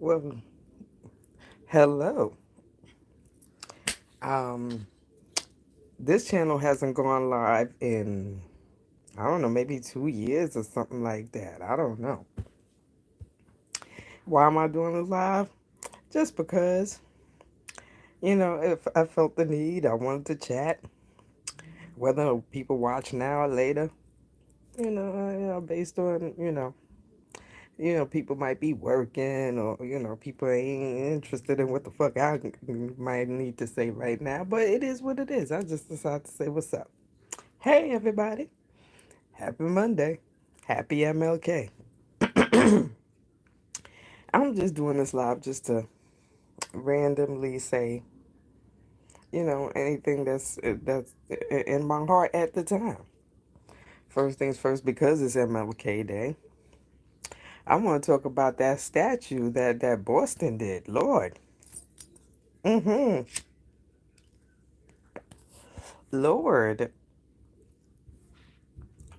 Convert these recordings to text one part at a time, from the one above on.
Well, hello. Um, this channel hasn't gone live in, I don't know, maybe 2 years or something like that. I don't know. Why am I doing it live? Just because, if I felt the need, I wanted to chat. Whether people watch now or later, based on, people might be working or, people ain't interested in what the fuck I might need to say right now. But it is what it is. I just decided to say what's up. Hey, everybody. Happy Monday. Happy MLK. I'm just doing this live just to randomly say, anything that's in my heart at the time. First things first, because it's MLK Day, I want to talk about that statue that Boston did. Lord. Mm-hmm. Lord.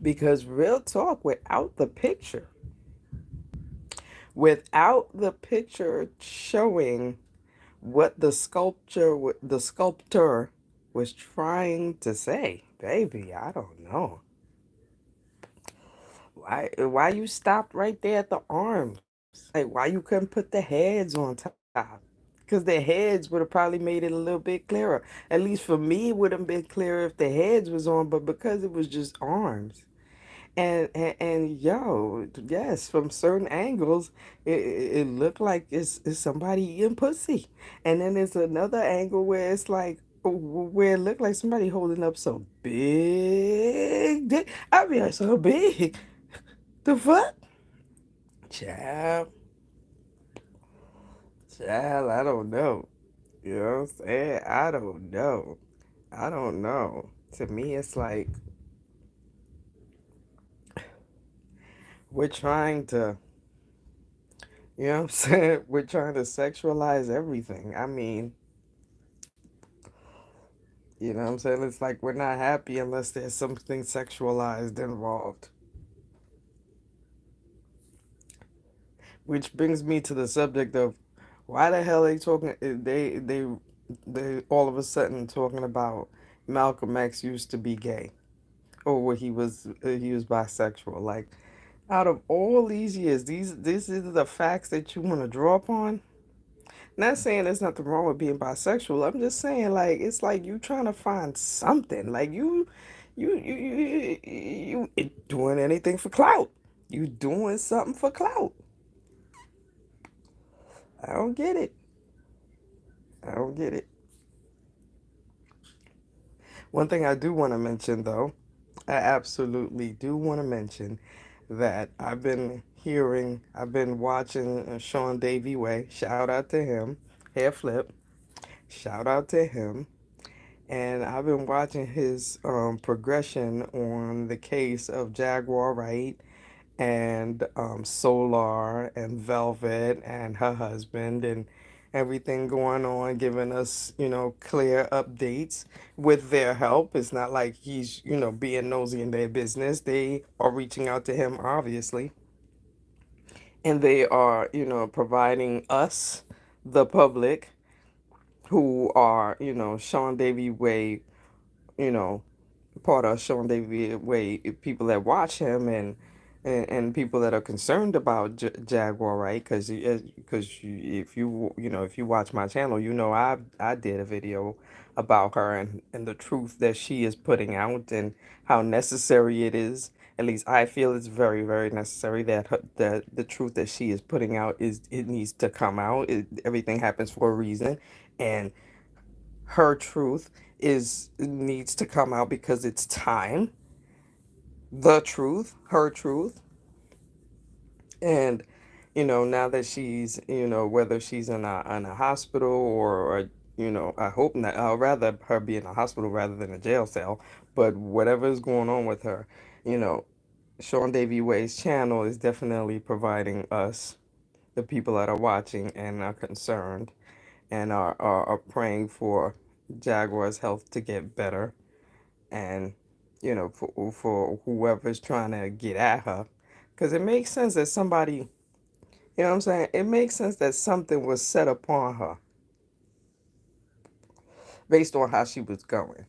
Because real talk, without the picture showing what the sculptor was trying to say, baby, I don't know why you stopped right there at the arms. Like, why you couldn't put the heads on top? Because the heads would have probably made it a little bit clearer. At least for me, it would have been clearer if the heads was on, but because it was just arms. And yo, yes, from certain angles, it looked like it's somebody eating pussy, and then there's another angle where it's like where it looked like somebody holding up some big dick. I mean, so big. The fuck, child, child. I don't know. You know what I'm saying? I don't know. I don't know. To me, it's like we're trying to. You know what I'm saying? We're trying to sexualize everything. I mean, you know what I'm saying? It's like we're not happy unless there's something sexualized involved. Which brings me to the subject of why the hell they talking they all of a sudden talking about Malcolm X used to be gay or what he was bisexual. Like out of all these years, these are the facts that you want to draw upon. Not saying there's nothing wrong with being bisexual. I'm just saying like it's like you trying to find something. Like you doing anything for clout. You doing something for clout. I don't get it. I don't get it. One thing I do want to mention though, I absolutely do want to mention that I've been watching Sean Davy Way. Shout out to him. Hair flip. Shout out to him. And I've been watching his progression on the case of Jaguar Wright and Solar and Velvet and her husband and everything going on, giving us, clear updates with their help. It's not like he's, being nosy in their business. They are reaching out to him, obviously, and they are, providing us, the public, who are, Sean Davy Way, you know, part of Sean David Way, people that watch him and people that are concerned about Jaguar, right? If you watch my channel, I did a video about her and the truth that she is putting out and how necessary it is. At least I feel it's very, very necessary that that the truth that she is putting out is it needs to come out. Everything happens for a reason, and her truth is needs to come out because it's time. The truth, her truth, and now that she's whether she's in a hospital or I hope not. I'd rather her be in a hospital rather than a jail cell. But whatever is going on with her, you know, Sean Davy Way's channel is definitely providing us the people that are watching and are concerned and are praying for Jaguar's health to get better and for whoever's trying to get at her because it makes sense that somebody You know what I'm saying? It makes sense that something was set upon her based on how she was going.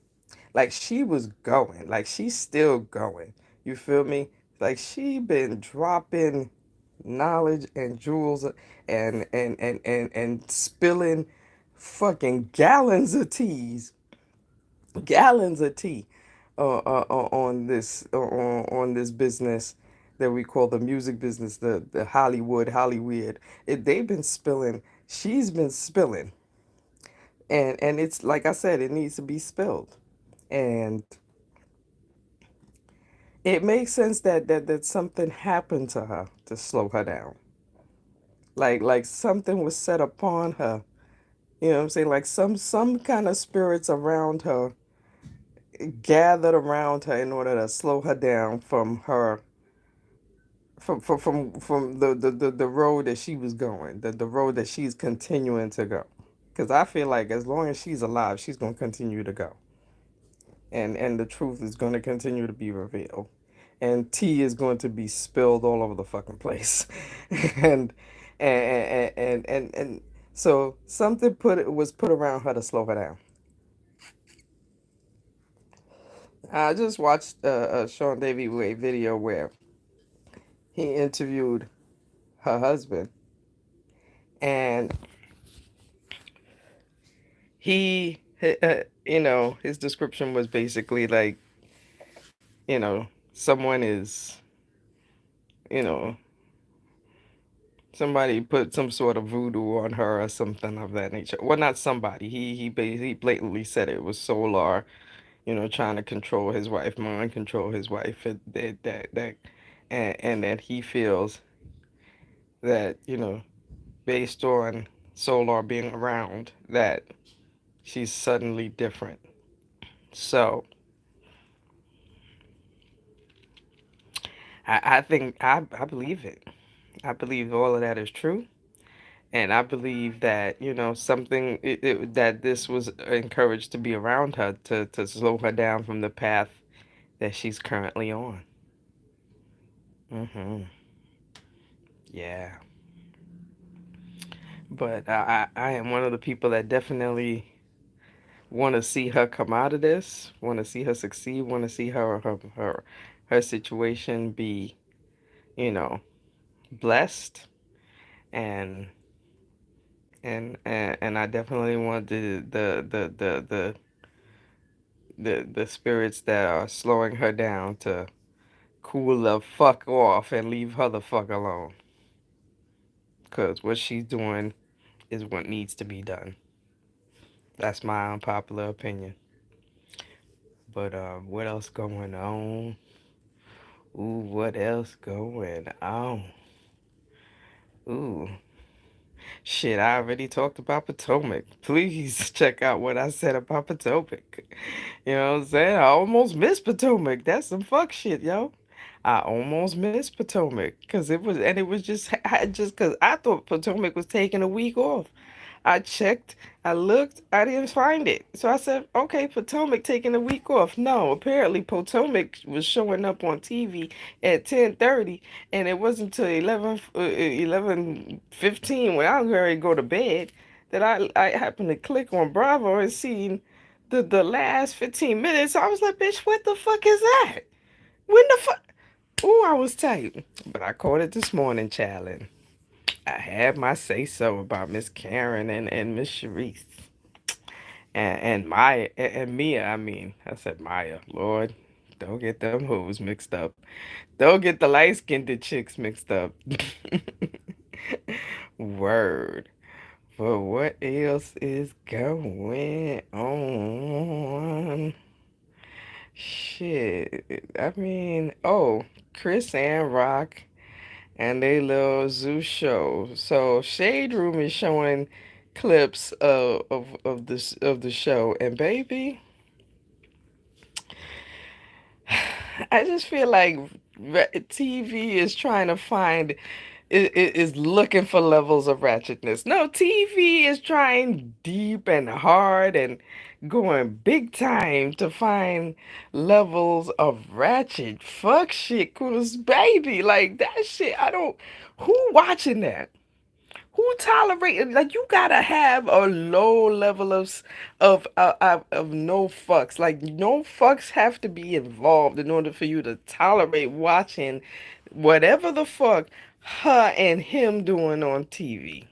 Like she was going, like she's still going. You feel me? Like she been dropping knowledge and jewels and spilling fucking gallons of tea on this business that we call the music business, the Hollywood. They've been spilling. She's been spilling, and it's like I said, it needs to be spilled, and it makes sense that something happened to her to slow her down. Like something was set upon her. You know what I'm saying? Like some kind of spirits around her gathered around her in order to slow her down from her from the road that she was going, the road that she's continuing to go. Because I feel like as long as she's alive, she's gonna continue to go, and the truth is gonna continue to be revealed, and tea is going to be spilled all over the fucking place, and and so something was put around her to slow her down. I just watched a Sean Davy Way video where he interviewed her husband, and you know, his description was basically like, you know, someone is, you know, somebody put some sort of voodoo on her or something of that nature. Well, not somebody. He blatantly said it was Solar, you know, trying to control his wife, mind control his wife, and that he feels that, you know, based on Solar being around, that she's suddenly different. So I think I believe it. I believe all of that is true. And I believe that, you know, that this was encouraged to be around her to slow her down from the path that she's currently on. Hmm. Yeah. But I am one of the people that definitely want to see her come out of this, want to see her succeed, want to see her situation be, you know, blessed, and and I definitely want the spirits that are slowing her down to cool the fuck off and leave her the fuck alone. Cause what she's doing is what needs to be done. That's my unpopular opinion. But what else going on? Ooh, what else going on? Ooh, shit, I already talked about Potomac. Please check out what I said about Potomac. You know what I'm saying? I almost missed Potomac. That's some fuck shit, yo. I almost missed Potomac because it was just because I thought Potomac was taking a week off. I checked, I looked, I didn't find it. So I said, okay, Potomac taking a week off. No, apparently Potomac was showing up on TV at 10:30, and it wasn't until 11:15 when I was ready to go to bed that I happened to click on Bravo and seen the last 15 minutes. I was like, bitch, what the fuck is that? When the fuck? Oh, I was tight. But I caught it this morning, child. I had my say so about Miss Karen and Miss Sharice and Maya and Mia. I mean, I said Maya. Lord, don't get them hoes mixed up. Don't get the light skinned chicks mixed up. Word. But what else is going on? Shit. I mean, oh, Chris and Rock and they little zoo show. So Shade Room is showing clips of the show, and baby, I just feel like TV is trying to find is looking for levels of ratchetness. No, TV is trying deep and hard and going big time to find levels of ratchet fuck shit. Cause baby, like that shit, I don't. Who watching that? Who tolerate like you gotta have a low level of no fucks. Like no fucks have to be involved in order for you to tolerate watching whatever the fuck her and him doing on TV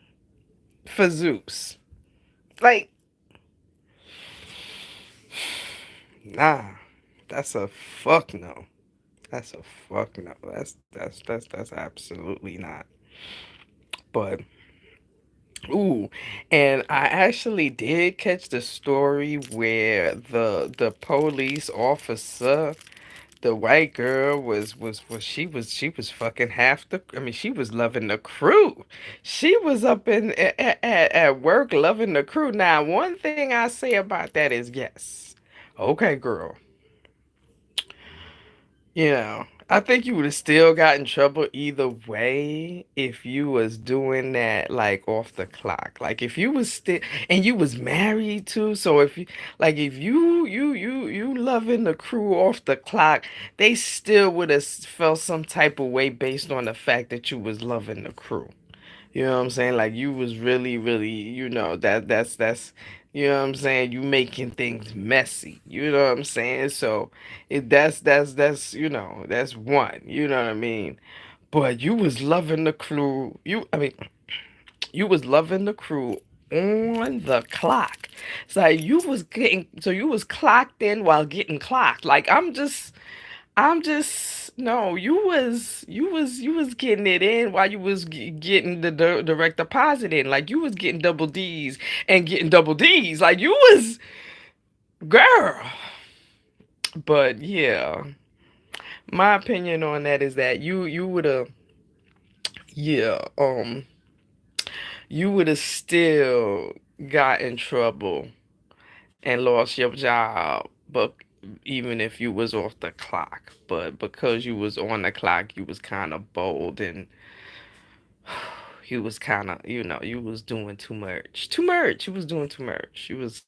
for Zeus. Like, nah, that's a fuck no. That's a fuck no. That's absolutely not. But ooh, and I actually did catch the story where the police officer, the white girl was she was fucking half the. I mean, she was loving the crew. She was up in at work loving the crew. Now, one thing I say about that is yes, okay, girl. I think you would have still got in trouble either way if you was doing that like off the clock. Like if you was still and you was married too, so if you like if you loving the crew off the clock, they still would have felt some type of way based on the fact that you was loving the crew. You know what I'm saying? Like you was really, really, that's you know what I'm saying, you making things messy. You know what I'm saying? So that's that's one. You know what I mean? But you was loving the crew. You was loving the crew on the clock. So you was clocked in while getting clocked. Like I'm just no. You was getting it in while you was getting the direct deposit in. Like you was getting double D's and getting double D's. Like you was girl. But yeah, my opinion on that is that you would have yeah you would have still got in trouble and lost your job, but even if you was off the clock, but because you was on the clock, you was kind of bold and you was kind of, you was doing too much. Too much. You was doing too much. You was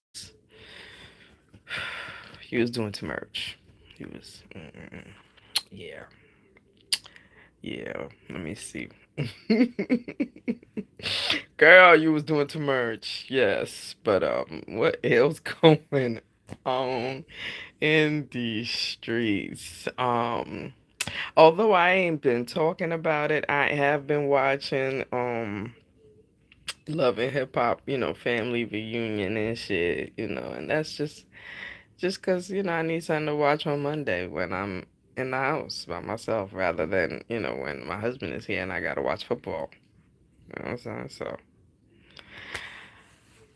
doing too much. You was, yeah, yeah. Let me see. Girl, you was doing too much. Yes, but what else going on in the streets? Although I ain't been talking about it, I have been watching Love and Hip Hop, family reunion and shit, and that's just 'cause, I need something to watch on Monday when I'm in the house by myself rather than, when my husband is here and I gotta watch football. You know what I'm saying? So,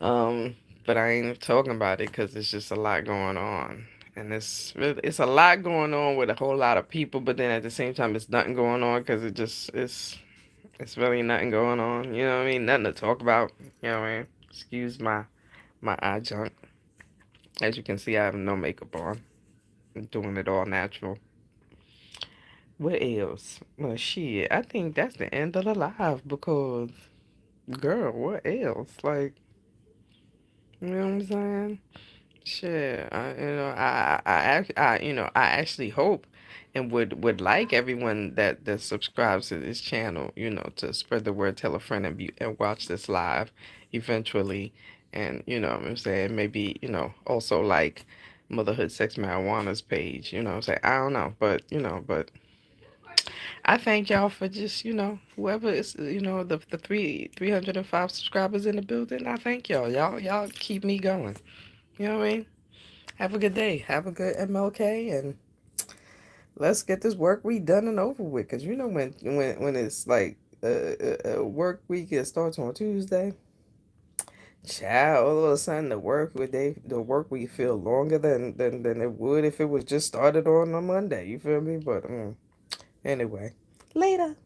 um, but I ain't talking about it 'cause it's just a lot going on. And it's a lot going on with a whole lot of people, but then at the same time, it's nothing going on because it's really nothing going on. You know what I mean? Nothing to talk about. You know what I mean? Excuse my eye junk. As you can see, I have no makeup on. I'm doing it all natural. What else? Well, shit, I think that's the end of the live because, girl, what else? Like, you know what I'm saying? Shit, I actually hope and would like everyone that subscribes to this channel, to spread the word, tell a friend, and watch this live eventually, and what I'm saying, maybe also like Motherhood Sex Marijuana's page, what I'm saying, I don't know, but I thank y'all for just whoever is the 305 subscribers in the building. I thank y'all keep me going. You know what I mean? Have a good day. Have a good MLK, and let's get this work week done and over with. Cause when it's like a work week, it starts on Tuesday. Child, all of a sudden the work week feel longer than it would if it was just started on a Monday. You feel me? But anyway, later.